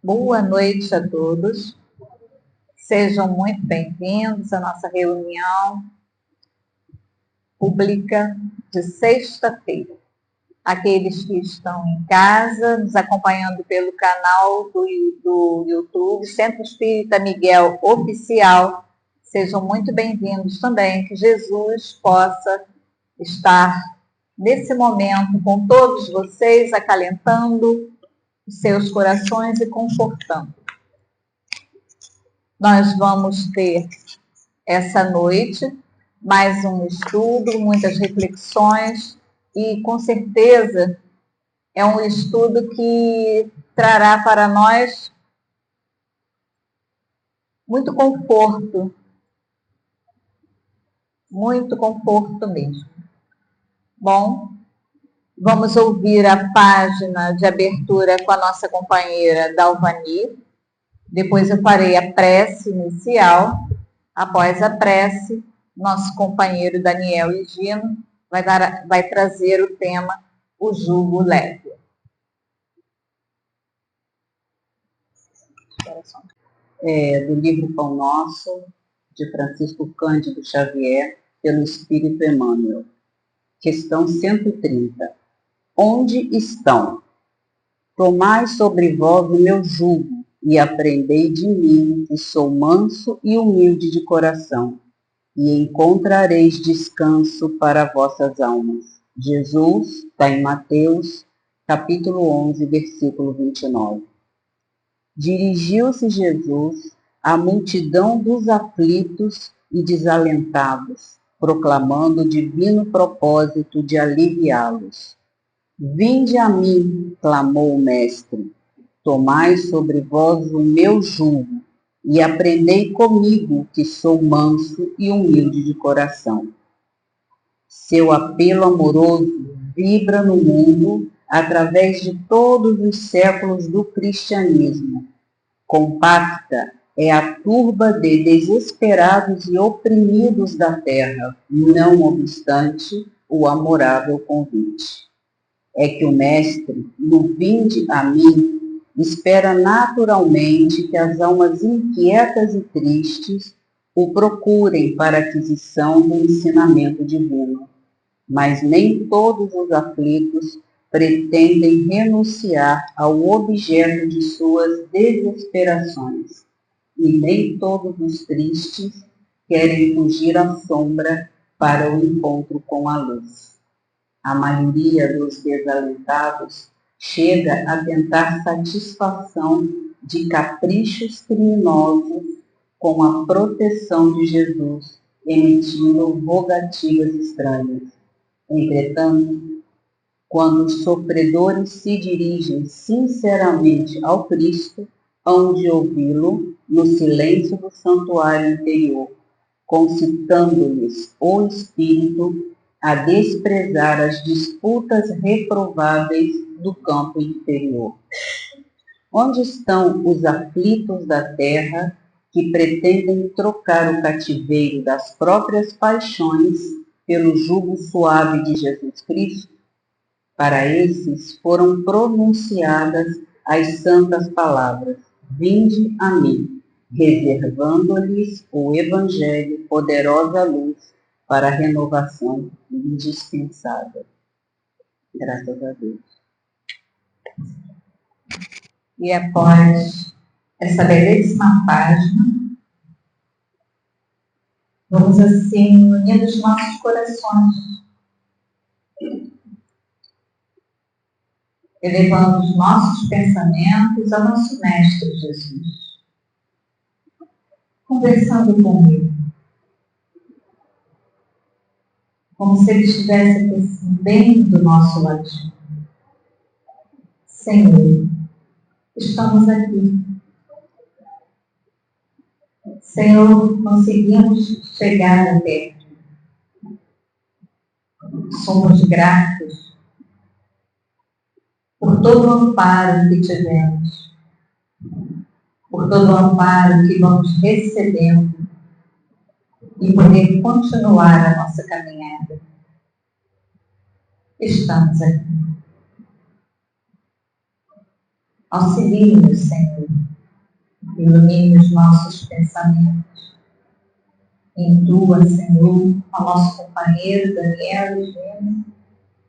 Boa noite a todos. Sejam muito bem-vindos à nossa reunião pública de sexta-feira. Aqueles que estão em casa, nos acompanhando pelo canal do YouTube, Centro Espírita Miguel Oficial, sejam muito bem-vindos também. Que Jesus possa estar nesse momento com todos vocês, acalentando os seus corações e confortando. Nós vamos ter essa noite mais um estudo, muitas reflexões e com certeza é um estudo que trará para nós muito conforto mesmo. Bom, vamos ouvir a página de abertura com a nossa companheira Dalvani. Depois eu farei a prece inicial. Após a prece, nosso companheiro Daniel Higino vai trazer o tema O Jugo Leve. Do livro Pão Nosso, de Francisco Cândido Xavier, pelo Espírito Emmanuel. Questão 130. Onde estão? Tomai sobre vós o meu jugo, e aprendei de mim, que sou manso e humilde de coração, e encontrareis descanso para vossas almas. Jesus, está em Mateus, capítulo 11, versículo 29. Dirigiu-se Jesus à multidão dos aflitos e desalentados, proclamando o divino propósito de aliviá-los. Vinde a mim, clamou o Mestre, tomai sobre vós o meu jugo, e aprendei comigo, que sou manso e humilde de coração. Seu apelo amoroso vibra no mundo através de todos os séculos do cristianismo. Compacta é a turba de desesperados e oprimidos da terra, não obstante o amorável convite. É que o Mestre, no vinde a mim, espera naturalmente que as almas inquietas e tristes o procurem para aquisição do ensinamento divino. Mas nem todos os aflitos pretendem renunciar ao objeto de suas desesperações, e nem todos os tristes querem fugir à sombra para o encontro com a luz. A maioria dos desalentados chega a tentar satisfação de caprichos criminosos com a proteção de Jesus, emitindo rogativas estranhas. Entretanto, quando os sofredores se dirigem sinceramente ao Cristo, hão de ouvi-lo no silêncio do santuário interior, concitando-lhes o Espírito a desprezar as disputas reprováveis do campo inferior. Onde estão os aflitos da terra que pretendem trocar o cativeiro das próprias paixões pelo jugo suave de Jesus Cristo? Para esses foram pronunciadas as santas palavras: vinde a mim, reservando-lhes o Evangelho, poderosa luz para a renovação indispensável. Graças a Deus. E após essa belíssima página, vamos assim unindo os nossos corações, elevando os nossos pensamentos ao nosso Mestre Jesus, conversando com Ele, como se Ele estivesse aqui assim, bem do nosso ladinho. Senhor, estamos aqui. Senhor, conseguimos chegar até aqui. Somos gratos por todo o amparo que tivemos, por todo o amparo que vamos recebendo e poder continuar a nossa caminhada. Estamos aqui. Auxilie-nos, Senhor. Ilumine os nossos pensamentos. Indua, Senhor, ao nosso companheiro Daniel Eugênio,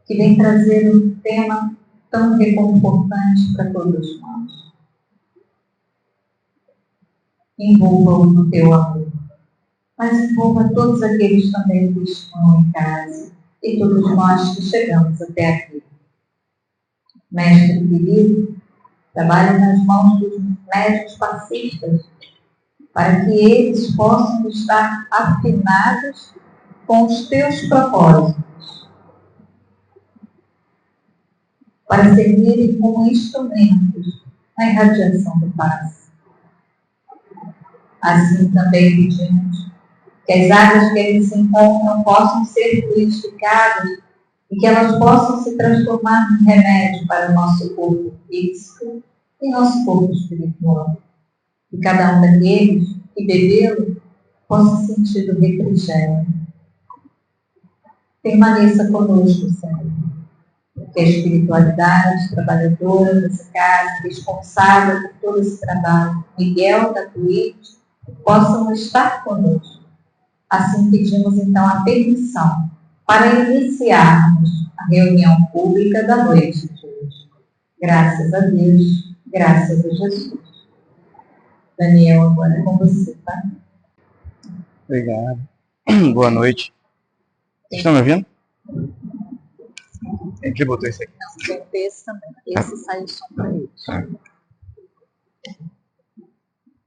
que vem trazer um tema tão reconfortante para todos nós. Envolva-o no teu amor, mas envolva todos aqueles também que estão em casa e todos nós que chegamos até aqui. Mestre querido, trabalhe nas mãos dos médicos passistas, para que eles possam estar afinados com os teus propósitos, para servirem como instrumentos na irradiação do paz. Assim também pedimos que as áreas que eles se encontram possam ser fluidificadas e que elas possam se transformar em remédio para o nosso corpo físico e nosso corpo espiritual. E cada um daqueles que bebê-lo possa sentir o refrigério. Permaneça conosco, Senhor, que a espiritualidade trabalhadora dessa casa, responsável por todo esse trabalho, Miguel da Twitch, possam estar conosco. Assim pedimos então a permissão para iniciarmos a reunião pública da noite de hoje. Graças a Deus, graças a Jesus. Daniel, agora é com você, tá? Obrigado. Boa noite. Vocês estão me ouvindo? Quem que botou esse aqui? Não, tem esse também. Esse saiu só para eles.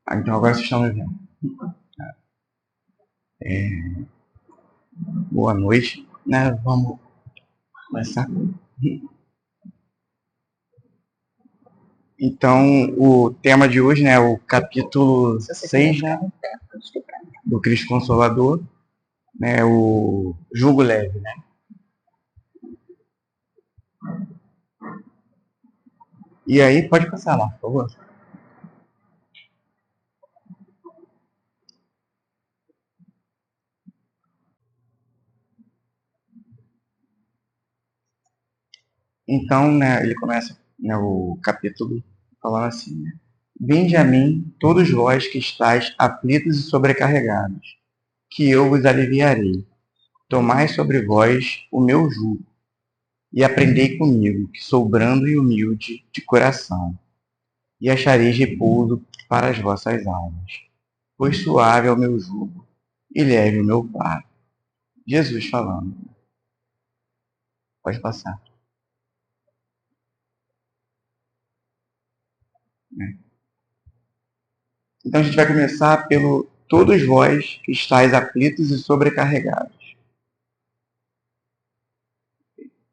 Então agora vocês estão me ouvindo. Boa noite. Vamos começar. Então, o tema de hoje, né, o capítulo 6, né, do Cristo Consolador, né, o jugo leve, né? E aí, pode passar lá, por favor. Então, né, ele começa, né, o capítulo falando assim, né? Vinde a mim, todos vós que estáis aflitos e sobrecarregados, que eu vos aliviarei. Tomai sobre vós o meu jugo, e aprendei comigo, que sou brando e humilde de coração, e achareis repouso para as vossas almas. Pois suave é o meu jugo, e leve o meu fardo. Jesus falando. Pode passar. Então a gente vai começar pelo todos vós que estáis aflitos e sobrecarregados.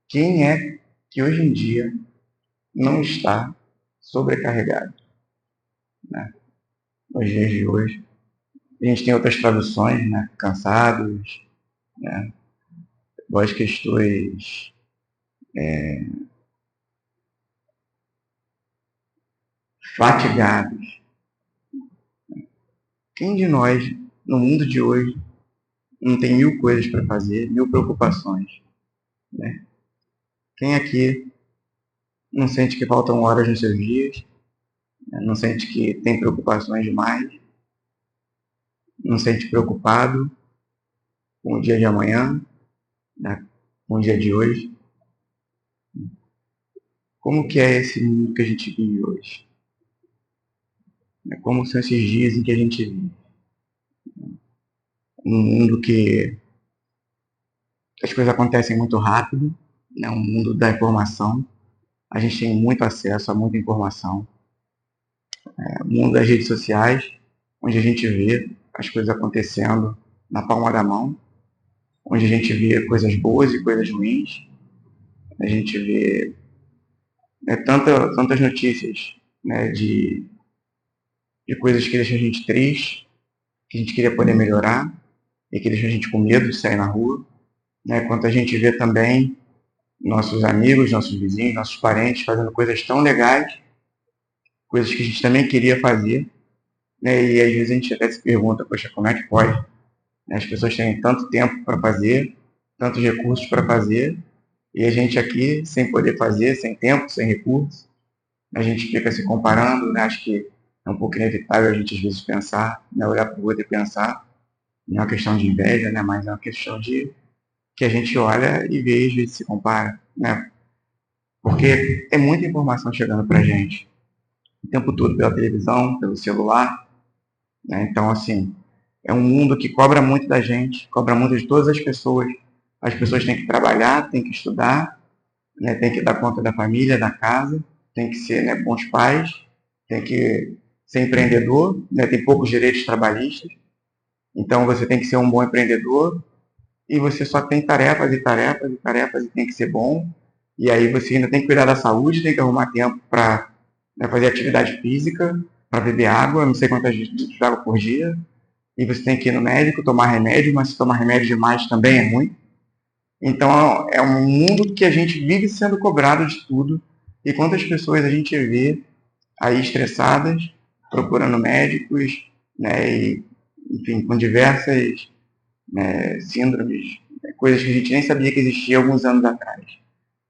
Quem é que hoje em dia não está sobrecarregado, né? Nos dias de hoje. A gente tem outras traduções, né? Cansados, né? Vós que estáis fatigados. Quem de nós, no mundo de hoje, não tem 1000 coisas para fazer, 1000 preocupações, né? Quem aqui não sente que faltam horas nos seus dias, né? Não sente que tem preocupações demais, não sente preocupado com o dia de amanhã, né? Com o dia de hoje? Como que é esse mundo que a gente vive hoje? Como são esses dias em que a gente vive? Um mundo que as coisas acontecem muito rápido, né? Um mundo da informação. A gente tem muito acesso a muita informação. O mundo das redes sociais, onde a gente vê as coisas acontecendo na palma da mão, onde a gente vê coisas boas e coisas ruins. A gente vê tantas notícias, né, de coisas que deixam a gente triste, que a gente queria poder melhorar e que deixam a gente com medo de sair na rua, né? Quanto a gente vê também nossos amigos, nossos vizinhos, nossos parentes fazendo coisas tão legais, coisas que a gente também queria fazer, né? E às vezes a gente até se pergunta, poxa, como é que pode? As pessoas têm tanto tempo para fazer, tantos recursos para fazer, e a gente aqui sem poder fazer, sem tempo, sem recursos, a gente fica se comparando, né? Acho que é um pouco inevitável a gente às vezes pensar, né? Olhar para o outro e pensar, não é uma questão de inveja, né? Mas é uma questão de que a gente olha e vê e às vezes se compara, né? Porque é muita informação chegando para a gente, o tempo todo pela televisão, pelo celular, né? Então, assim, é um mundo que cobra muito da gente, cobra muito de todas as pessoas. As pessoas têm que trabalhar, têm que estudar, né? Têm que dar conta da família, da casa, têm que ser, né, bons pais, têm que ser empreendedor, né? Tem poucos direitos trabalhistas. Então, você tem que ser um bom empreendedor e você só tem tarefas e tarefas e tarefas e tem que ser bom. E aí você ainda tem que cuidar da saúde, tem que arrumar tempo para, né, fazer atividade física, para beber água, não sei quantas litros de água por dia. E você tem que ir no médico, tomar remédio, mas se tomar remédio demais também é ruim. Então é um mundo que a gente vive sendo cobrado de tudo. E quantas pessoas a gente vê aí estressadas, procurando médicos, né, e, enfim, com diversas, né, síndromes, né, coisas que a gente nem sabia que existia alguns anos atrás,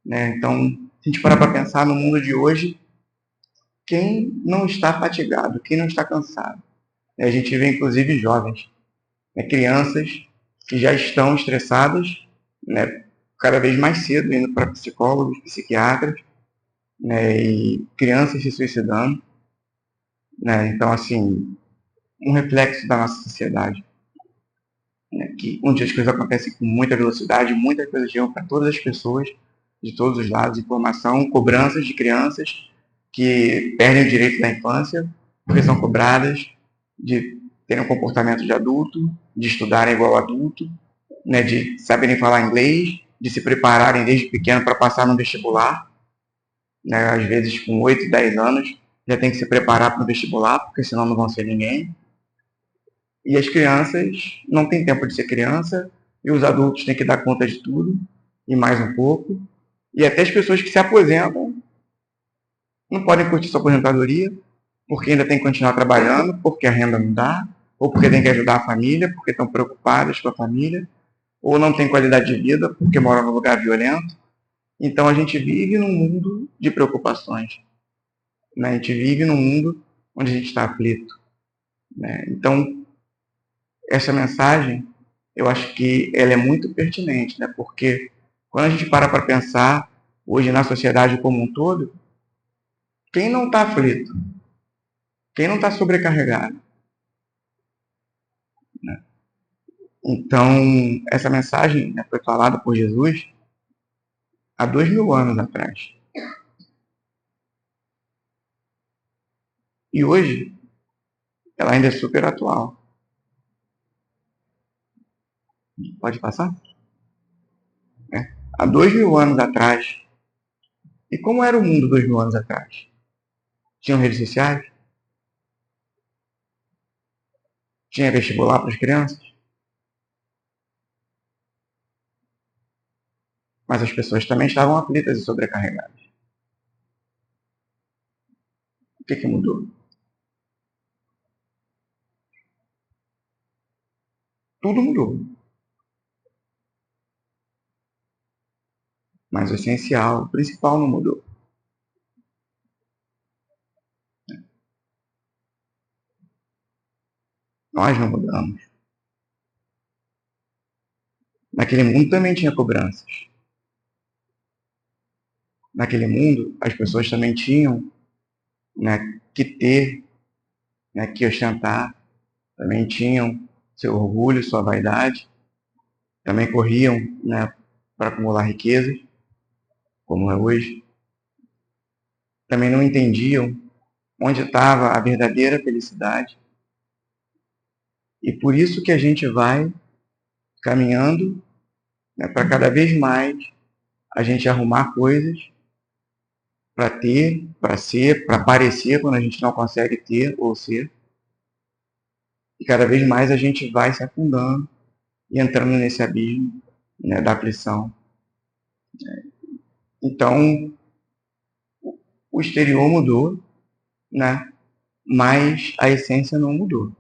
né? Então, se a gente parar para pensar no mundo de hoje, quem não está fatigado, quem não está cansado? A gente vê inclusive jovens, né, crianças que já estão estressadas, né, cada vez mais cedo indo para psicólogos, psiquiatras, né, e crianças se suicidando, né? Então, assim, um reflexo da nossa sociedade, né, que onde as coisas acontecem com muita velocidade, muitas coisas chegam para todas as pessoas, de todos os lados, informação, cobranças de crianças que perdem o direito da infância, porque são cobradas de terem um comportamento de adulto, de estudarem igual adulto, né, de saberem falar inglês, de se prepararem desde pequeno para passar no vestibular, né, às vezes com 8, 10 anos, já tem que se preparar para o vestibular, porque senão não vão ser ninguém. E as crianças não têm tempo de ser criança, e os adultos têm que dar conta de tudo, e mais um pouco. E até as pessoas que se aposentam não podem curtir sua aposentadoria, porque ainda tem que continuar trabalhando, porque a renda não dá, ou porque tem que ajudar a família, porque estão preocupadas com a família, ou não tem qualidade de vida, porque moram num lugar violento. Então a gente vive num mundo de preocupações, né? A gente vive num mundo onde a gente está aflito, né? Então, essa mensagem, eu acho que ela é muito pertinente, né? Porque quando a gente para pensar hoje na sociedade como um todo, quem não está aflito? Quem não está sobrecarregado? Né? Então, essa mensagem, né, foi falada por Jesus há 2000 anos atrás. E hoje, ela ainda é super atual. Pode passar? Há 2000 anos atrás, E como era o mundo 2000 anos atrás? Tinham redes sociais? Tinha vestibular para as crianças? Mas as pessoas também estavam aflitas e sobrecarregadas. O que mudou? Tudo mudou. Mas o essencial, o principal não mudou. Nós não mudamos. Naquele mundo também tinha cobranças. Naquele mundo, as pessoas também tinham, né, que ter, né, que ostentar, também tinham seu orgulho, sua vaidade, também corriam, né, para acumular riquezas, como é hoje. Também não entendiam onde estava a verdadeira felicidade. E por isso que a gente vai caminhando, né, para cada vez mais a gente arrumar coisas para ter, para ser, para parecer quando a gente não consegue ter ou ser. E cada vez mais a gente vai se afundando e entrando nesse abismo, né, da aflição. Então, o exterior mudou, né, mas a essência não mudou.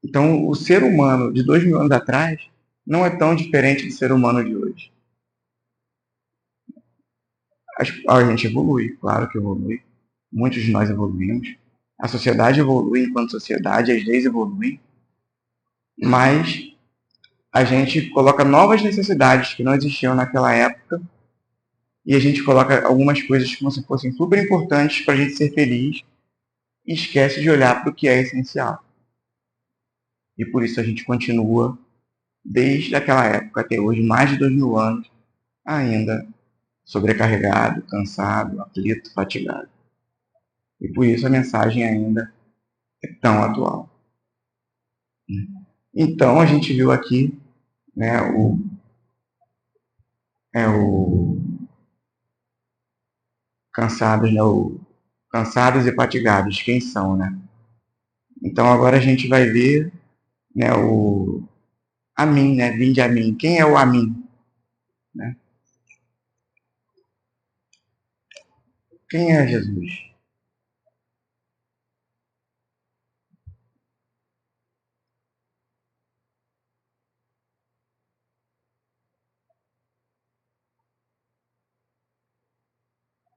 Então, o ser humano de 2000 anos atrás não é tão diferente do ser humano de hoje. A gente evolui, claro que evolui. Muitos de nós evoluímos. A sociedade evolui enquanto sociedade, as leis evoluem. Mas a gente coloca novas necessidades que não existiam naquela época e a gente coloca algumas coisas como se fossem super importantes para a gente ser feliz e esquece de olhar para o que é essencial. E por isso a gente continua, desde aquela época até hoje, mais de 2000 anos, ainda sobrecarregado, cansado, aflito, fatigado. E por isso a mensagem ainda é tão atual. Então a gente viu aqui, né, o cansados, né, cansados e fatigados, quem são, né? Então agora a gente vai ver, né, o a mim, né? Vinde a mim. Quem é o a mim? Né? Quem é Jesus?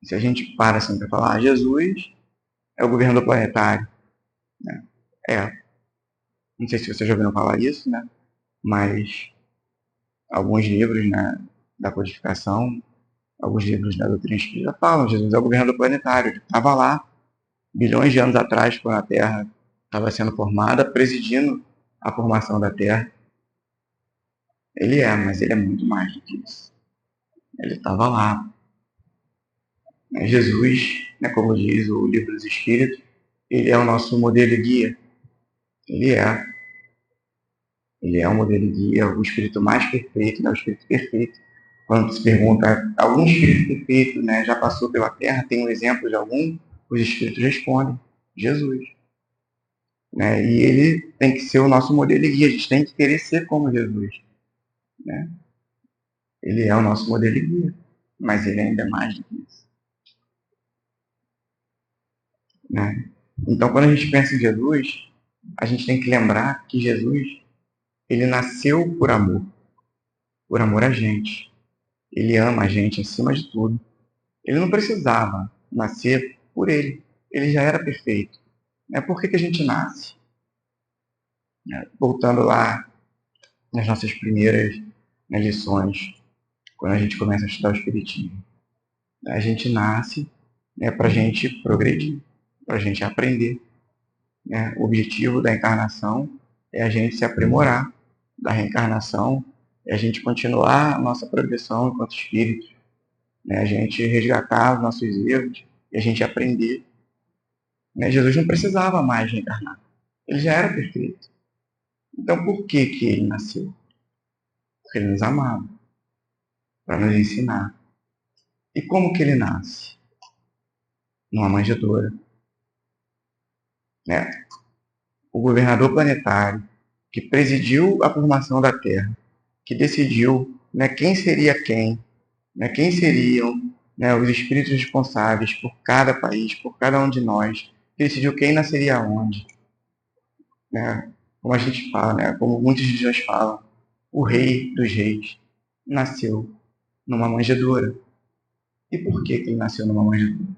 Se a gente para assim para falar, Jesus é o governador planetário. Né? É. Não sei se vocês já ouviram falar isso, né? Mas alguns livros, né, da codificação, alguns livros da doutrina espírita falam, Jesus é o governador planetário. Ele estava lá, bilhões de anos atrás, quando a Terra estava sendo formada, presidindo a formação da Terra. Ele é, mas ele é muito mais do que isso. Ele estava lá. Jesus, né, como diz o livro dos Espíritos, ele é o nosso modelo e guia. Ele é. Ele é o modelo e guia, o espírito mais perfeito, né, o espírito perfeito. Quando se pergunta, algum espírito perfeito, né, já passou pela Terra, tem um exemplo de algum? Os espíritos respondem, Jesus. Né? E ele tem que ser o nosso modelo e guia, a gente tem que querer ser como Jesus. Né? Ele é o nosso modelo e guia, mas ele ainda é mais do que isso. Né? Então, quando a gente pensa em Jesus, a gente tem que lembrar que Jesus, ele nasceu por amor a gente. Ele ama a gente acima de tudo. Ele não precisava nascer por ele. Ele já era perfeito. Né? Por que a gente nasce? Né? Voltando lá nas nossas primeiras, né, lições, quando a gente começa a estudar o Espiritismo. A gente nasce, né, para a gente progredir, para a gente aprender. Né? O objetivo da encarnação é a gente se aprimorar, da reencarnação é a gente continuar a nossa progressão enquanto espírito, né? A gente resgatar os nossos erros e a gente aprender. Né? Jesus não precisava mais reencarnar, ele já era perfeito. Então por que ele nasceu? Porque ele nos amava. para nos ensinar. E como que ele nasce? Numa manjedoura, né? O governador planetário, que presidiu a formação da Terra, que decidiu, né, quem seria quem, né, quem seriam, né, os espíritos responsáveis por cada país, por cada um de nós, decidiu quem nasceria onde, né? Como a gente fala, né, como muitos de nós falam, o rei dos reis nasceu numa manjedoura. E por que ele nasceu numa manjedoura?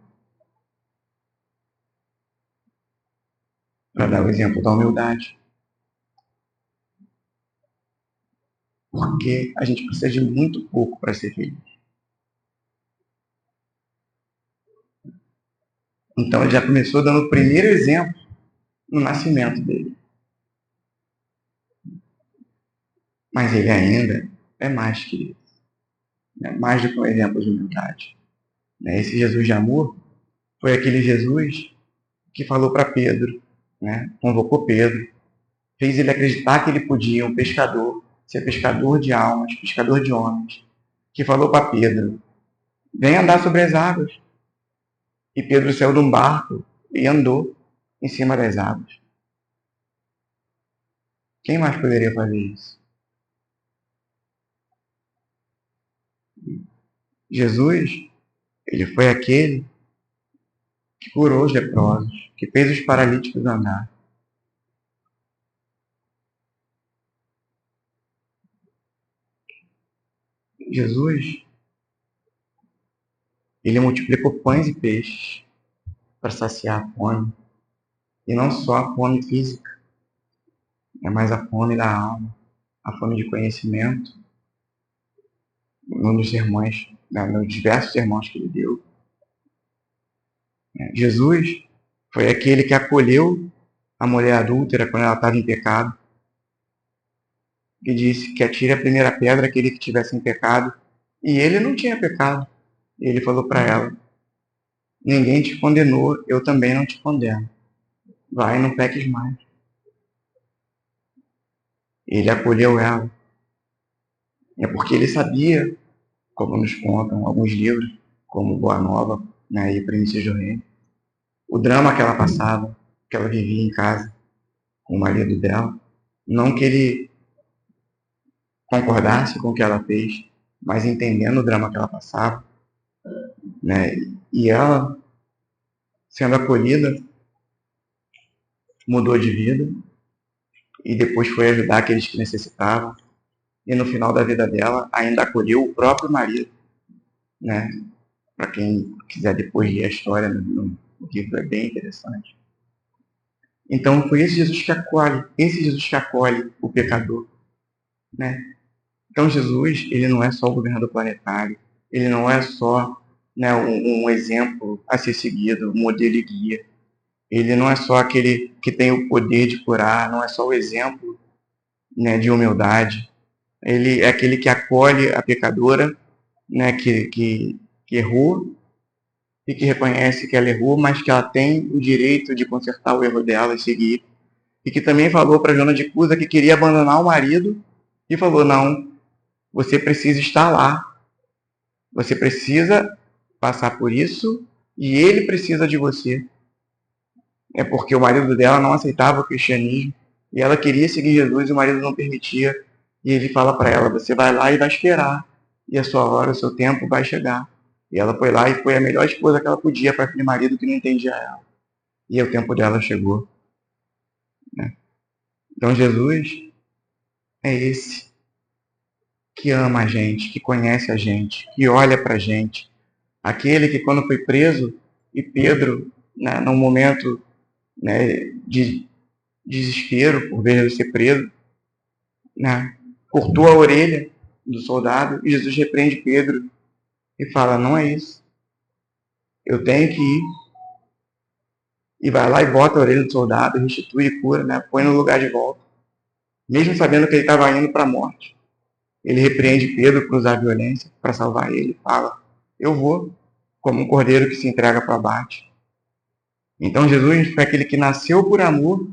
Para dar o exemplo da humildade. Porque a gente precisa de muito pouco para ser feliz. Então ele já começou dando o primeiro exemplo no nascimento dele. Mas ele ainda é mais que isso. É mais do que um exemplo de humildade. Esse Jesus de amor foi aquele Jesus que falou para Pedro, né? Convocou Pedro, fez ele acreditar que ele podia, um pescador, ser pescador de almas, pescador de homens, que falou para Pedro, vem andar sobre as águas. E Pedro saiu de um barco e andou em cima das águas. Quem mais poderia fazer isso? Jesus, ele foi aquele que curou os leprosos, que fez os paralíticos andar. Jesus, ele multiplicou pães e peixes para saciar a fome. E não só a fome física, mas a fome da alma, a fome de conhecimento. Num dos sermões, nos diversos sermões que ele deu. Jesus foi aquele que acolheu a mulher adúltera quando ela estava em pecado. E disse que atire a primeira pedra aquele que tivesse em pecado. E ele não tinha pecado. E ele falou para ela, ninguém te condenou, eu também não te condeno. Vai e não peques mais. Ele acolheu ela. É porque ele sabia, como nos contam alguns livros, como Boa Nova, né, e Primícias do Reino, o drama que ela passava, que ela vivia em casa com o marido dela. Não que ele concordasse com o que ela fez, mas entendendo o drama que ela passava, né? E ela, sendo acolhida, mudou de vida e depois foi ajudar aqueles que necessitavam. E no final da vida dela, ainda acolheu o próprio marido, né? Para quem quiser depois ler a história no livro, é bem interessante. Então foi esse Jesus que acolhe o pecador, né? Então Jesus, ele não é só o governador planetário, ele não é só, né, um exemplo a ser seguido, um modelo e guia. Ele não é só aquele que tem o poder de curar, não é só o exemplo, né, de humildade. Ele é aquele que acolhe a pecadora, né, que errou e que reconhece que ela errou, mas que ela tem o direito de consertar o erro dela e seguir. E que também falou para Joana de Cusa que queria abandonar o marido e falou, não, você precisa estar lá. Você precisa passar por isso e ele precisa de você. É porque o marido dela não aceitava o cristianismo e ela queria seguir Jesus e o marido não permitia. E ele fala para ela, você vai lá e vai esperar. E a sua hora, o seu tempo vai chegar. E ela foi lá e foi a melhor esposa que ela podia para aquele marido que não entendia ela. E o tempo dela chegou. Né? Então Jesus é esse que ama a gente, que conhece a gente, que olha para a gente. Aquele que quando foi preso, e Pedro, né, num momento, né, de desespero por ver ele ser preso, né, cortou a orelha do soldado e Jesus repreende Pedro e fala, não é isso, eu tenho que ir. E vai lá e bota a orelha do soldado, restitui e cura, né, põe no lugar de volta. Mesmo sabendo que ele estava indo para a morte. Ele repreende Pedro por usar violência para salvar ele. Fala, eu vou, como um cordeiro que se entrega para o abate. Então Jesus foi aquele que nasceu por amor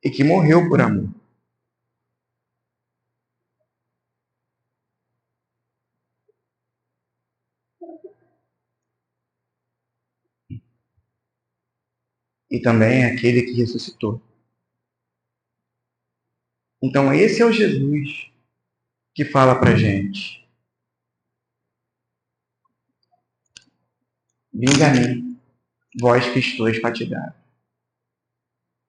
e que morreu por amor. e também é aquele que ressuscitou. Então esse é o Jesus que fala pra gente: vinde a mim, vós que estáis fatigados.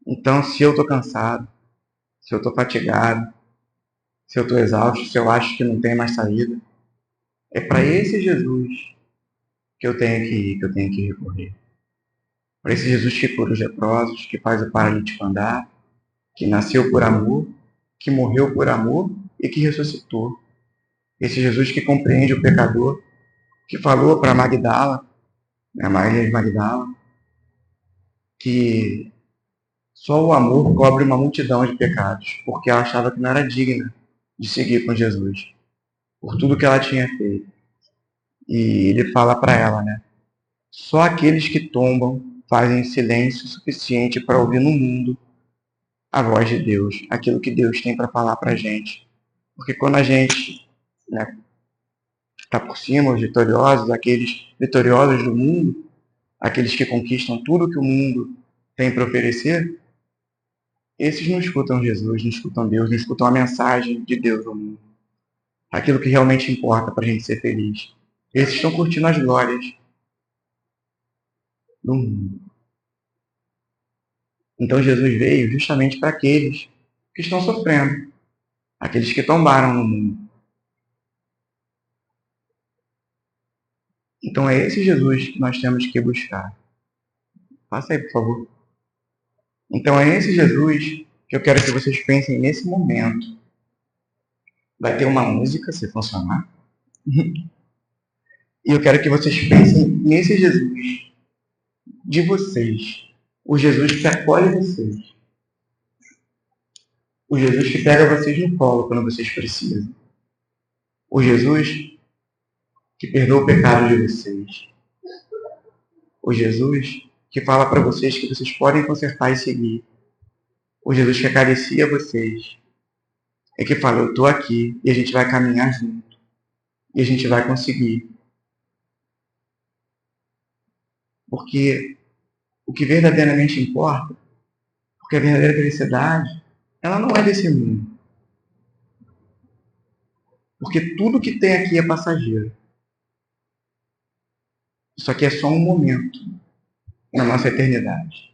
Então, se eu estou cansado, se eu estou fatigado, se eu estou exausto, se eu acho que não tem mais saída, é para esse Jesus que eu tenho que ir, que eu tenho que recorrer. Para esse Jesus que cura os leprosos, que faz o paralítico andar, que nasceu por amor, que morreu por amor e que ressuscitou. Esse Jesus que compreende o pecador, que falou para Magdala, a Maria de Magdala, que só o amor cobre uma multidão de pecados, porque ela achava que não era digna de seguir com Jesus, por tudo que ela tinha feito. E ele fala para ela, né? Só aqueles que tombam fazem silêncio suficiente para ouvir no mundo a voz de Deus, aquilo que Deus tem para falar para a gente. Porque quando a gente, né, está por cima, os vitoriosos, aqueles vitoriosos do mundo, aqueles que conquistam tudo que o mundo tem para oferecer, esses não escutam Jesus, não escutam Deus, não escutam a mensagem de Deus ao mundo. Aquilo que realmente importa para a gente ser feliz. Esses estão curtindo as glórias do mundo. Então Jesus veio justamente para aqueles que estão sofrendo, aqueles que tombaram no mundo. Então é esse Jesus que nós temos que buscar. Passa aí, por favor. Então é esse Jesus que eu quero que vocês pensem nesse momento. Vai ter uma música, se funcionar. E eu quero que vocês pensem nesse Jesus de vocês. O Jesus que acolhe vocês. O Jesus que pega vocês no colo quando vocês precisam. O Jesus que perdoa o pecado de vocês. O Jesus que fala para vocês que vocês podem consertar e seguir. O Jesus que acaricia vocês. É que fala, eu estou aqui e a gente vai caminhar junto. E a gente vai conseguir. Porque o que verdadeiramente importa, porque a verdadeira felicidade, ela não é desse mundo. Porque tudo que tem aqui é passageiro. Isso aqui é só um momento na nossa eternidade.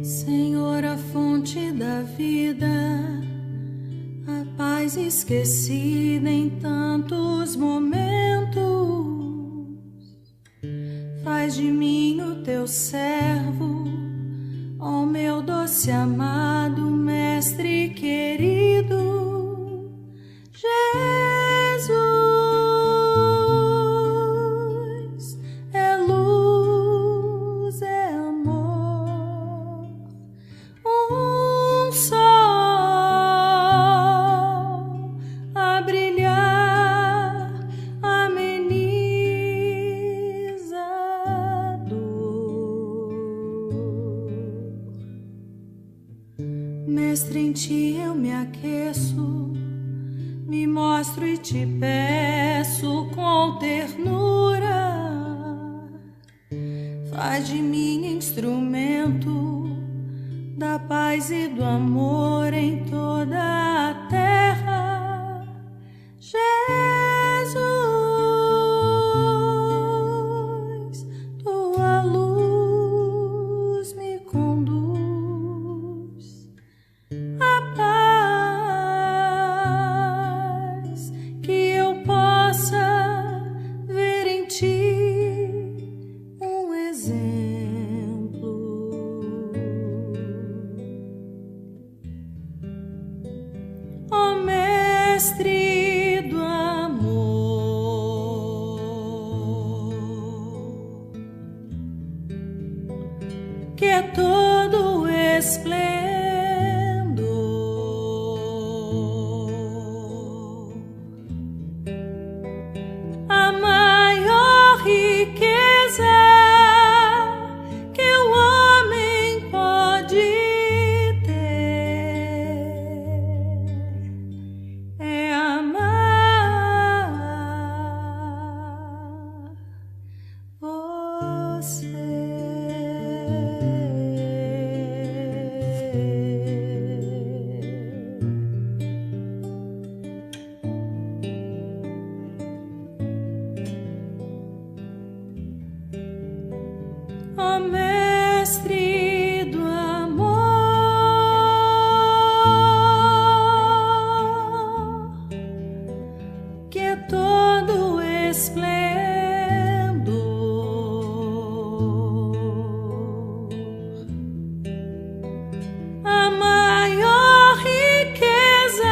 Senhor, a fonte da vida, a paz esquecida em tantos momentos, faz de mim o teu servo, ó meu doce amado mestre querido, Jesus. É luz, é amor, um sol a brilhar, ameniza a dor. Mestre, em ti eu me aqueço, me mostro e te peço com ternura. Faz de mim instrumento da paz e do amor em toda a terra. Jesus, tua luz me conduz à paz, que eu possa ver em ti um exemplo. Ó Mestre do amor, a maior riqueza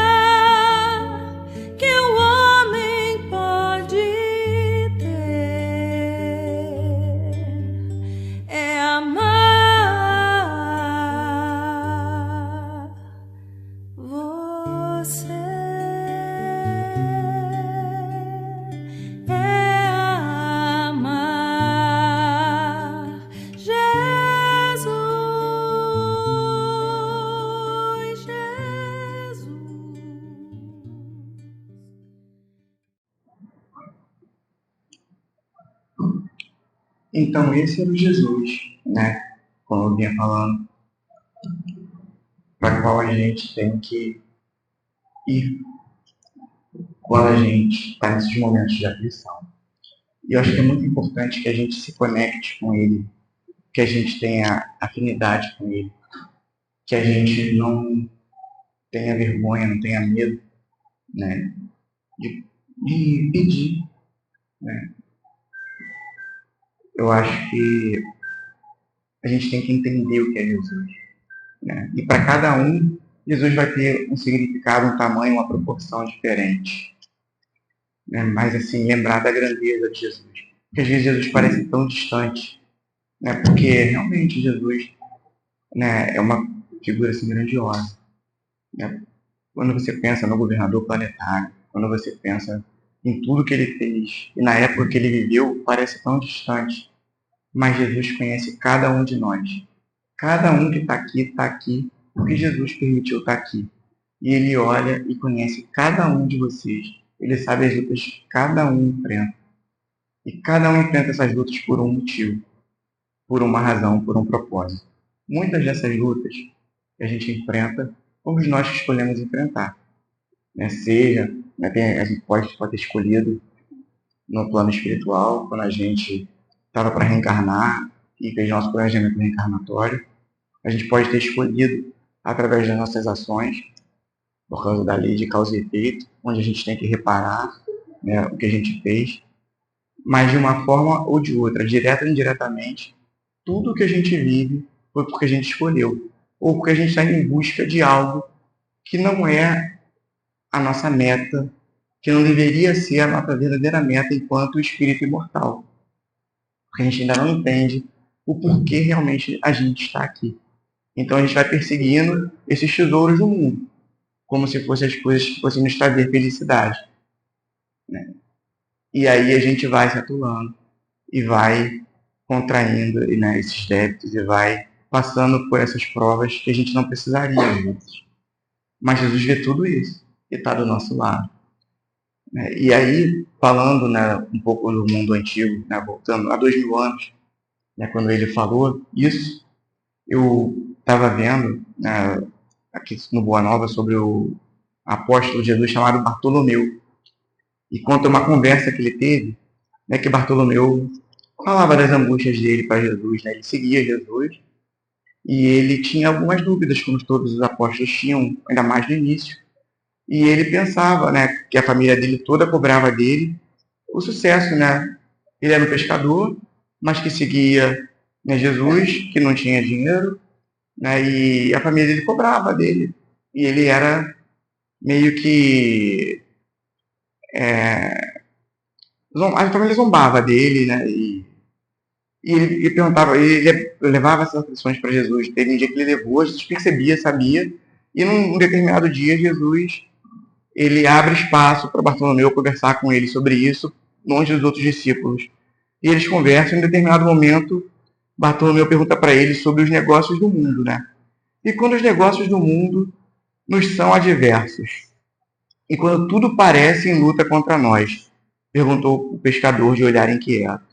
que o homem pode ter é amar você. Então, esse era o Jesus, né? Como eu vinha falando, para qual a gente tem que ir quando a gente está nesses momentos de aflição. E eu acho que é muito importante que a gente se conecte com Ele, que a gente tenha afinidade com Ele, que a gente não tenha vergonha, não tenha medo, né? De pedir, né? Eu acho que a gente tem que entender o que é Jesus, né? E para cada um, Jesus vai ter um significado, um tamanho, uma proporção diferente, né? Mas assim, lembrar da grandeza de Jesus. Porque às vezes Jesus parece tão distante, né? Porque realmente Jesus, né, é uma figura assim grandiosa, né? Quando você pensa no governador planetário, quando você pensa em tudo que ele fez, e na época que ele viveu, parece tão distante. Mas Jesus conhece cada um de nós. Cada um que está aqui porque Jesus permitiu estar aqui. E Ele olha e conhece cada um de vocês. Ele sabe as lutas que cada um enfrenta. E cada um enfrenta essas lutas por um motivo, por uma razão, por um propósito. Muitas dessas lutas que a gente enfrenta, fomos nós que escolhemos enfrentar. Né? Seja, né, a gente pode ter escolhido no plano espiritual, quando a gente estava para reencarnar e fez nosso planejamento reencarnatório. A gente pode ter escolhido através das nossas ações, por causa da lei de causa e efeito, onde a gente tem que reparar, né, o que a gente fez, mas de uma forma ou de outra, direta ou indiretamente, tudo o que a gente vive foi porque a gente escolheu, ou porque a gente está em busca de algo que não é a nossa meta, que não deveria ser a nossa verdadeira meta enquanto espírito imortal. Porque a gente ainda não entende o porquê realmente a gente está aqui. Então a gente vai perseguindo esses tesouros do mundo, como se fossem as coisas que fossem nos trazer felicidade, né? E aí a gente vai se atolando e vai contraindo, né, esses débitos e vai passando por essas provas que a gente não precisaria às vezes. Mas Jesus vê tudo isso e está do nosso lado. E aí, falando, né, um pouco do mundo antigo, né, voltando a 2000 anos, né, quando ele falou isso, eu estava vendo, né, aqui no Boa Nova sobre o apóstolo de Jesus chamado Bartolomeu. E conta uma conversa que ele teve, né, que Bartolomeu falava das angústias dele para Jesus, né, ele seguia Jesus e ele tinha algumas dúvidas, como todos os apóstolos tinham, ainda mais no início. E ele pensava, né, que a família dele toda cobrava dele o sucesso, né? Ele era um pescador, mas que seguia, né, Jesus, que não tinha dinheiro, né, e a família dele cobrava dele. E ele era meio que... a família zombava dele, né? E ele perguntava, ele levava essas aflições para Jesus. Teve um dia que ele levou, Jesus percebia, sabia, e num determinado dia Jesus... ele abre espaço para Bartolomeu conversar com ele sobre isso, longe dos outros discípulos. E eles conversam, em determinado momento, Bartolomeu pergunta para ele sobre os negócios do mundo, né? E quando os negócios do mundo nos são adversos? E quando tudo parece em luta contra nós? Perguntou o pescador de olhar inquieto.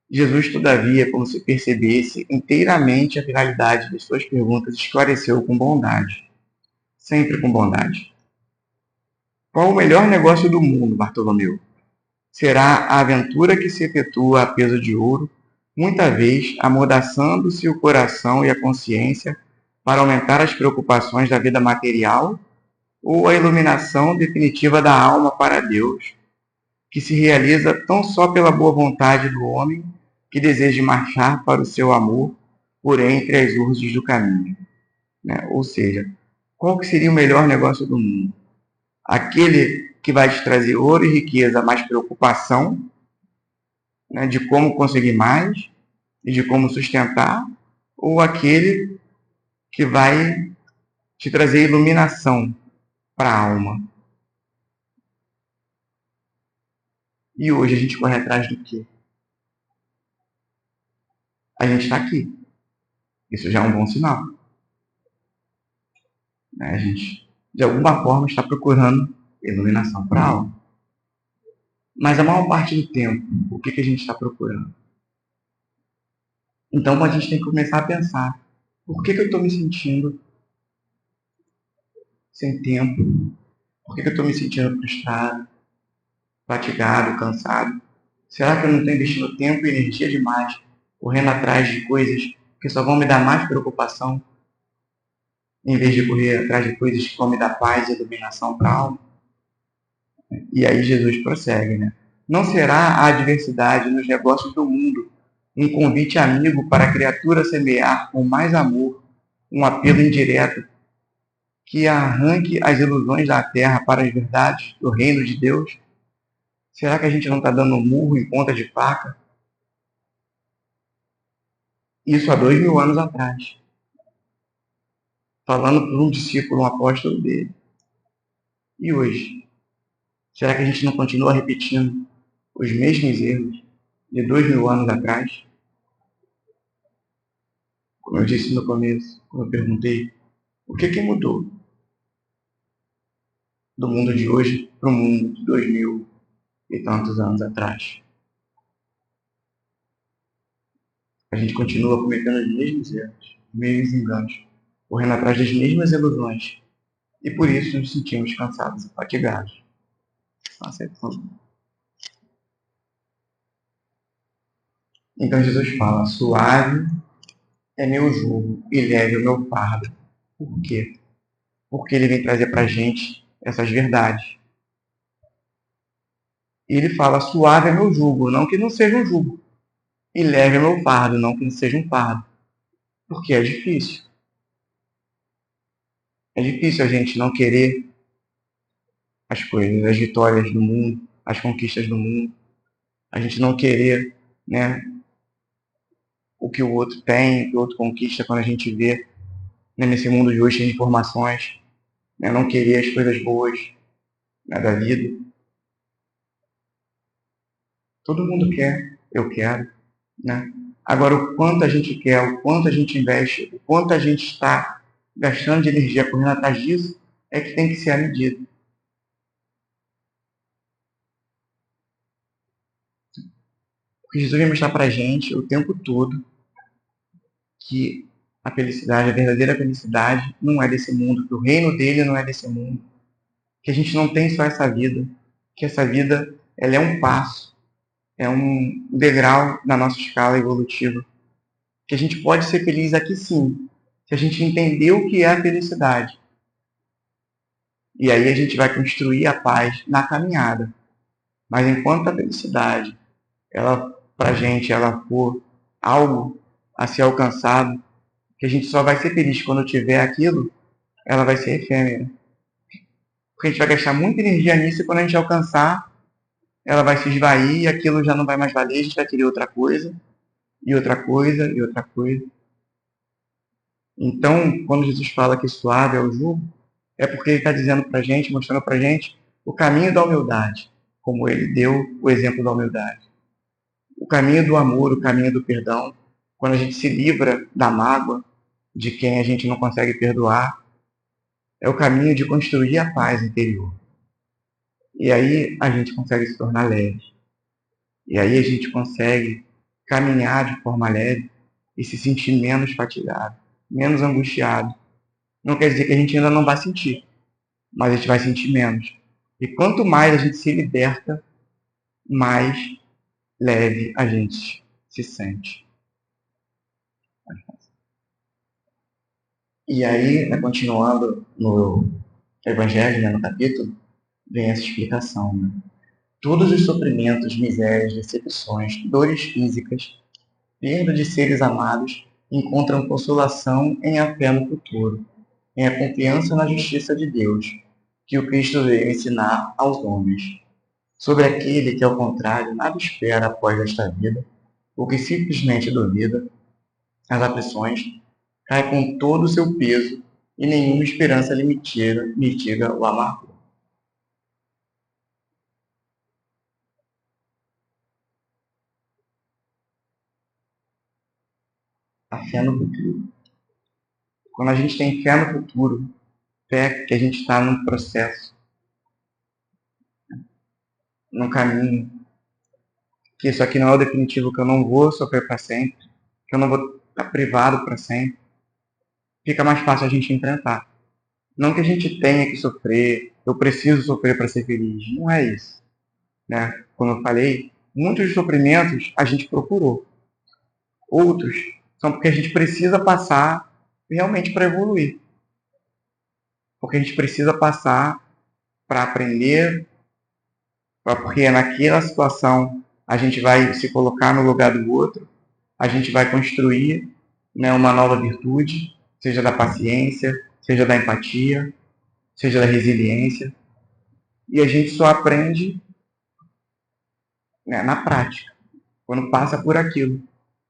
Jesus, todavia, como se percebesse inteiramente a finalidade de suas perguntas, esclareceu com bondade. Sempre com bondade. Qual o melhor negócio do mundo, Bartolomeu? Será a aventura que se efetua a peso de ouro, muita vez amordaçando-se o coração e a consciência para aumentar as preocupações da vida material, ou a iluminação definitiva da alma para Deus, que se realiza tão só pela boa vontade do homem que deseja marchar para o seu amor, por entre as urzes do caminho. Né? Ou seja, qual que seria o melhor negócio do mundo? Aquele que vai te trazer ouro e riqueza, mais preocupação, né, de como conseguir mais e de como sustentar, ou aquele que vai te trazer iluminação para a alma? E hoje a gente corre atrás do quê? A gente está aqui. Isso já é um bom sinal. Né? A gente, de alguma forma, está procurando iluminação para a alma. Mas a maior parte do tempo, o que a gente está procurando? Então a gente tem que começar a pensar: por que eu estou me sentindo sem tempo? Por que eu estou me sentindo frustrado, fatigado, cansado? Será que eu não estou investindo tempo e energia demais correndo atrás de coisas que só vão me dar mais preocupação, em vez de correr atrás de coisas que vão me dar paz e iluminação para a alma? E aí Jesus prossegue, né? Não será a adversidade nos negócios do mundo um convite amigo para a criatura semear com mais amor um apelo indireto que arranque as ilusões da terra para as verdades do reino de Deus? Será que a gente não está dando um murro em ponta de faca? Isso há 2000 anos atrás. Falando por um discípulo, um apóstolo dele. E hoje? Será que a gente não continua repetindo os mesmos erros de 2000 anos atrás? Como eu disse no começo, quando eu perguntei, o que mudou do mundo de hoje para o mundo de 2000 e tantos anos atrás? A gente continua cometendo os mesmos erros, os mesmos enganos, correndo atrás das mesmas ilusões, e por isso nos sentimos cansados e fatigados. Passa aí, por favor. Então Jesus fala: suave é meu jugo e leve o meu fardo. Por quê? Porque ele vem trazer para a gente essas verdades. E ele fala: suave é meu jugo, não que não seja um jugo. E leve o meu fardo, não que não seja um fardo. Porque é difícil. É difícil a gente não querer as coisas, as vitórias do mundo, as conquistas do mundo. A gente não querer, né, o que o outro tem, o que o outro conquista quando a gente vê, né, nesse mundo de hoje cheio de informações. Né, não querer as coisas boas, né, da vida. Todo mundo quer, eu quero. Né? Agora, o quanto a gente quer, o quanto a gente investe, o quanto a gente está gastando de energia correndo atrás disso, é que tem que ser a medida. Porque Jesus vai mostrar para a gente o tempo todo que a felicidade, a verdadeira felicidade, não é desse mundo, que o reino dele não é desse mundo, que a gente não tem só essa vida, que essa vida ela é um passo, é um degrau na nossa escala evolutiva, que a gente pode ser feliz aqui sim, se a gente entender o que é a felicidade. E aí a gente vai construir a paz na caminhada. Mas enquanto a felicidade, ela, pra gente, ela for algo a ser alcançado, que a gente só vai ser feliz quando tiver aquilo, ela vai ser efêmera. Porque a gente vai gastar muita energia nisso e quando a gente alcançar, ela vai se esvair e aquilo já não vai mais valer, a gente vai querer outra coisa, e outra coisa, e outra coisa. Então, quando Jesus fala que suave é o jugo, é porque ele está dizendo para a gente, mostrando para a gente o caminho da humildade, como ele deu o exemplo da humildade. O caminho do amor, o caminho do perdão, quando a gente se livra da mágoa de quem a gente não consegue perdoar, é o caminho de construir a paz interior. E aí a gente consegue se tornar leve. E aí a gente consegue caminhar de forma leve e se sentir menos fatigado, menos angustiado. Não quer dizer que a gente ainda não vai sentir, mas a gente vai sentir menos. E quanto mais a gente se liberta, mais leve a gente se sente. E aí, né, continuando no Evangelho, né, no capítulo, vem essa explicação. Né? Todos os sofrimentos, misérias, decepções, dores físicas, perda de seres amados, encontram consolação em a fé no futuro, em a confiança na justiça de Deus, que o Cristo veio ensinar aos homens. Sobre aquele que, ao contrário, nada espera após esta vida, ou que simplesmente duvida, as aflições cai com todo o seu peso e nenhuma esperança lhe mitiga o amargor. A fé no futuro. Quando a gente tem fé no futuro, fé que a gente está num processo, num caminho, que isso aqui não é o definitivo, que eu não vou sofrer para sempre, que eu não vou estar privado para sempre, fica mais fácil a gente enfrentar. Não que a gente tenha que sofrer, eu preciso sofrer para ser feliz, não é isso. Né? Como eu falei, muitos dos sofrimentos a gente procurou. Outros são porque a gente precisa passar realmente para evoluir. Porque a gente precisa passar para aprender, porque naquela situação a gente vai se colocar no lugar do outro, a gente vai construir, né, uma nova virtude, seja da paciência, seja da empatia, seja da resiliência. E a gente só aprende, né, na prática, quando passa por aquilo.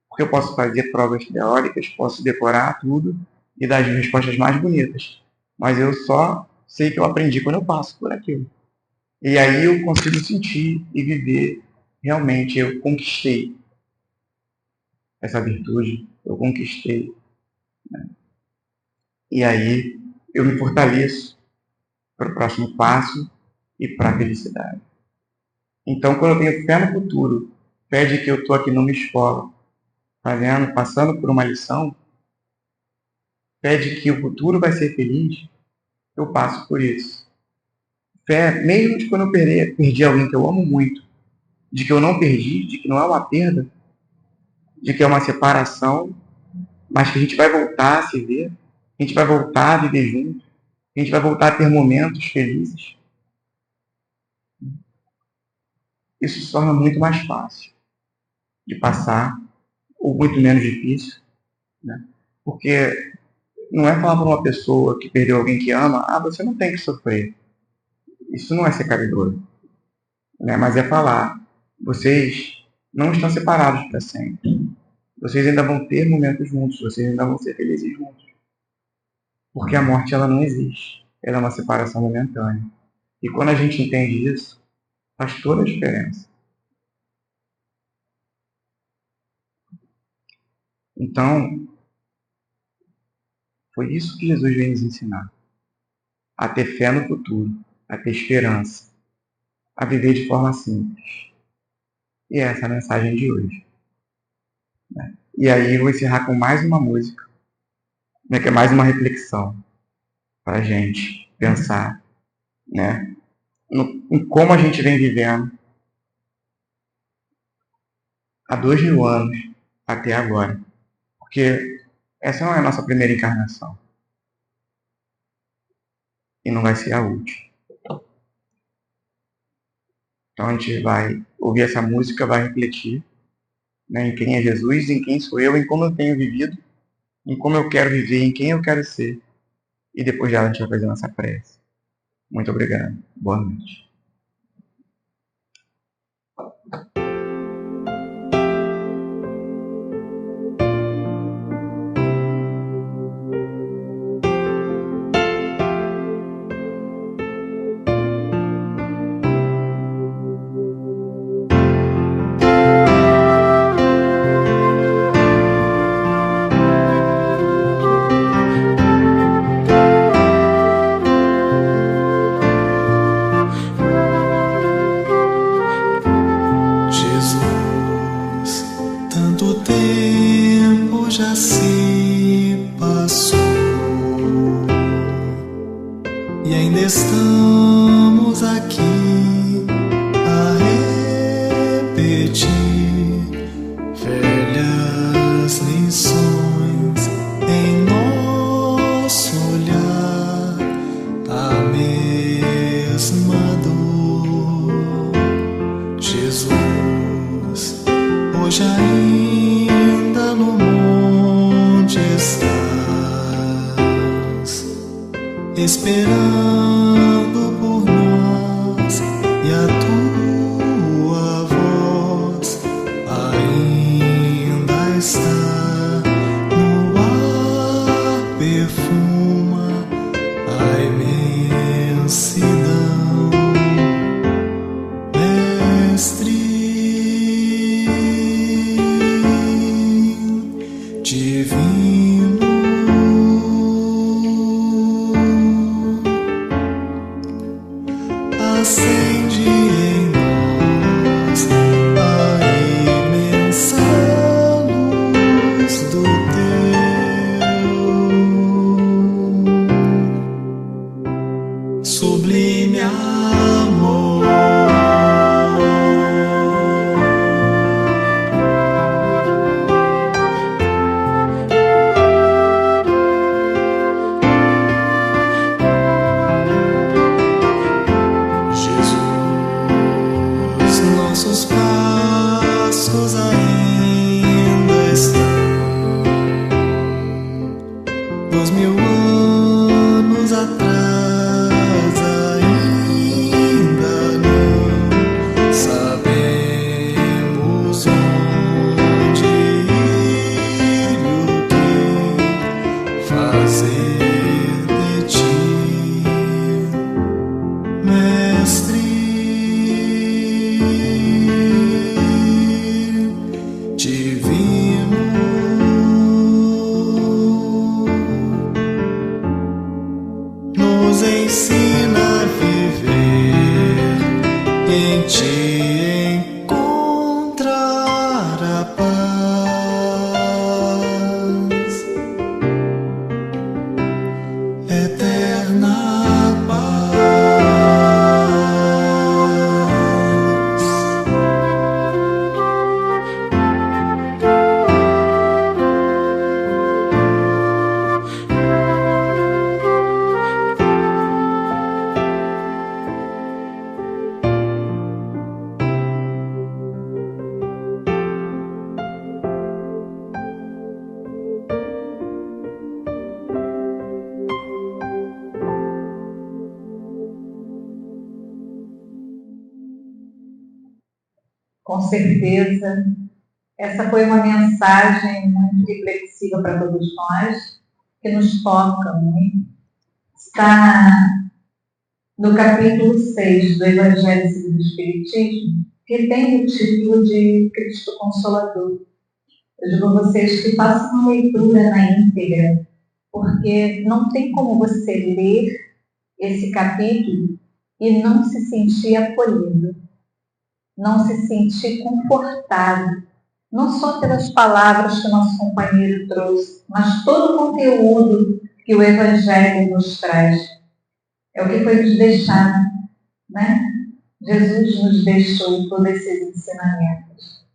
Porque eu posso fazer provas teóricas, posso decorar tudo e dar as respostas mais bonitas. Mas eu só sei que eu aprendi quando eu passo por aquilo. E aí eu consigo sentir e viver, realmente, eu conquistei essa virtude, eu conquistei. Né? E aí eu me fortaleço para o próximo passo e para a felicidade. Então, quando eu tenho fé no futuro, fé de que eu estou aqui numa escola, passando por uma lição, fé de que o futuro vai ser feliz, eu passo por isso. Fé, mesmo de quando eu perdi alguém que eu amo muito, de que eu não perdi, de que não é uma perda, de que é uma separação, mas que a gente vai voltar a se ver, a gente vai voltar a viver junto, a gente vai voltar a ter momentos felizes. Isso se torna muito mais fácil de passar, ou muito menos difícil, né? Porque não é falar para uma pessoa que perdeu alguém que ama, você não tem que sofrer. Isso não é ser caridoso, né? Mas é falar, vocês não estão separados para sempre. Vocês ainda vão ter momentos juntos, vocês ainda vão ser felizes juntos. Porque a morte, ela não existe. Ela é uma separação momentânea. E quando a gente entende isso, faz toda a diferença. Então, foi isso que Jesus veio nos ensinar. A ter fé no futuro, a ter esperança, a viver de forma simples. E essa é a mensagem de hoje. E aí eu vou encerrar com mais uma música, né, que é mais uma reflexão para a gente pensar, né, em como a gente vem vivendo há 2000 anos até agora. Porque essa não é a nossa primeira encarnação. E não vai ser a última. Então a gente vai ouvir essa música, vai refletir, né, em quem é Jesus, em quem sou eu, em como eu tenho vivido, em como eu quero viver, em quem eu quero ser. E depois dela a gente vai fazer nossa prece. Muito obrigado. Boa noite. Estamos aqui a repetir velhas lições em nosso olhar, a mesma dor. Jesus, hoje ainda no esperando por nós, e a tua voz ainda está no ar, perfuma a imensidão, Mestre divino. Acende em nós a imensa luz do teu sublime amor. Nossos passos ainda estão 2000 anos atrás, ainda não sabemos onde ir e o que fazer de ti, Mestre divino. Nos ensina a viver, em ti encontrar a paz, eterna paz. Com certeza, essa foi uma mensagem muito reflexiva para todos nós, que nos toca muito. Está no capítulo 6 do Evangelho segundo o Espiritismo, que tem o título de Cristo Consolador. Eu digo a vocês que façam uma leitura na íntegra, porque não tem como você ler esse capítulo e não se sentir acolhido, não se sentir confortado, não só pelas palavras que o nosso companheiro trouxe, mas todo o conteúdo que o Evangelho nos traz. É o que foi nos deixado, né? Jesus nos deixou todos esses ensinamentos.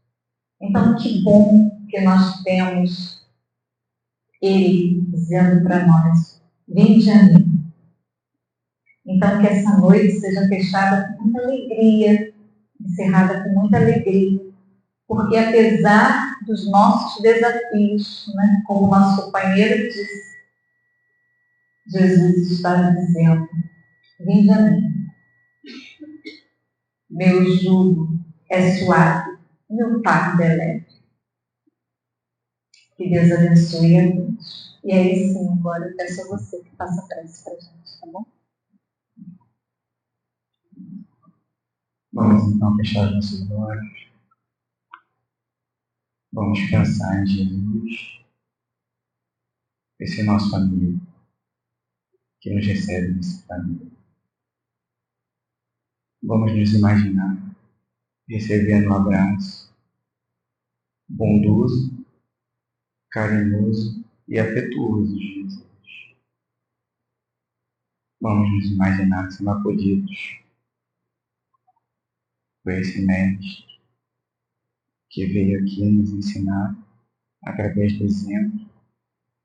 Então, que bom que nós temos Ele dizendo para nós: vinde a mim. Então, que essa noite seja fechada com muita alegria, encerrada com muita alegria, porque apesar dos nossos desafios, né, como o nosso companheiro disse, Jesus está dizendo: vinde a mim. Meu jugo é suave, meu fardo é leve. Que Deus abençoe a todos. E aí sim, agora eu peço a você que faça a prece para a gente, tá bom? Vamos então fechar os nossos olhos. Vamos pensar em Jesus, esse nosso amigo que nos recebe nesse caminho. Vamos nos imaginar recebendo um abraço bondoso, carinhoso e afetuoso de Jesus. Vamos nos imaginar sendo acolhidos por esse mestre que veio aqui nos ensinar, através do exemplo,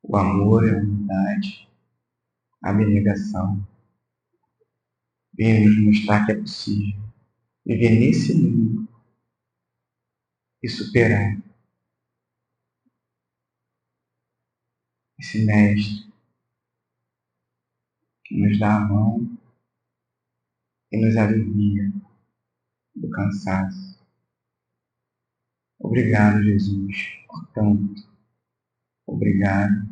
o amor, a humildade, a abnegação. Veio nos mostrar que é possível viver nesse mundo e superar esse mestre que nos dá a mão e nos alivia do cansaço. Obrigado, Jesus, por tanto. Obrigado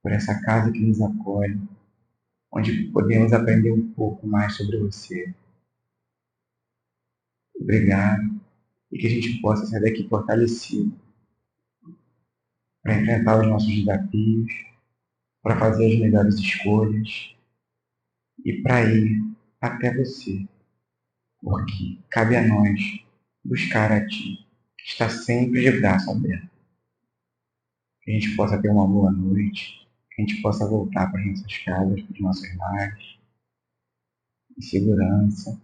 por essa casa que nos acolhe, onde podemos aprender um pouco mais sobre você. Obrigado, e que a gente possa sair daqui fortalecido para enfrentar os nossos desafios, para fazer as melhores escolhas e para ir até você, porque cabe a nós buscar a Ti, que está sempre de braço aberto. Que a gente possa ter uma boa noite, que a gente possa voltar para as nossas casas, para os nossos lares, em segurança,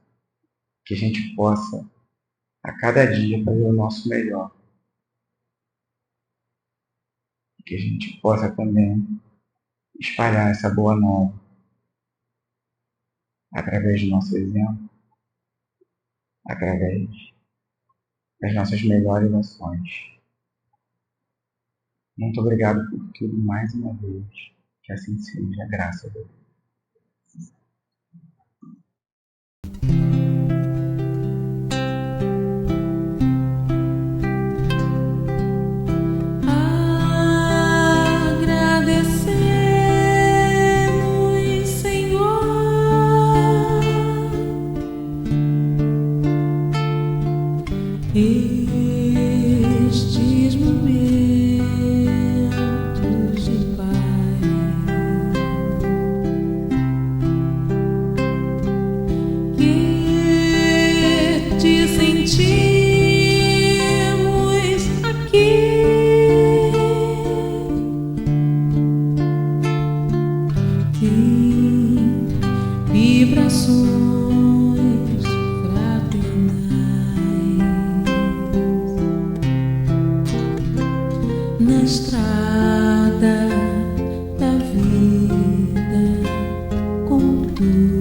que a gente possa, a cada dia, fazer o nosso melhor. E que a gente possa também espalhar essa boa nova através do nosso exemplo, através das nossas melhores ações. Muito obrigado por tudo mais uma vez. Que assim seja, graças a Deus. Agradecemos, Senhor, estes momentos de paz que te sentimos aqui. Vibrações fraternais na estrada da vida com tu.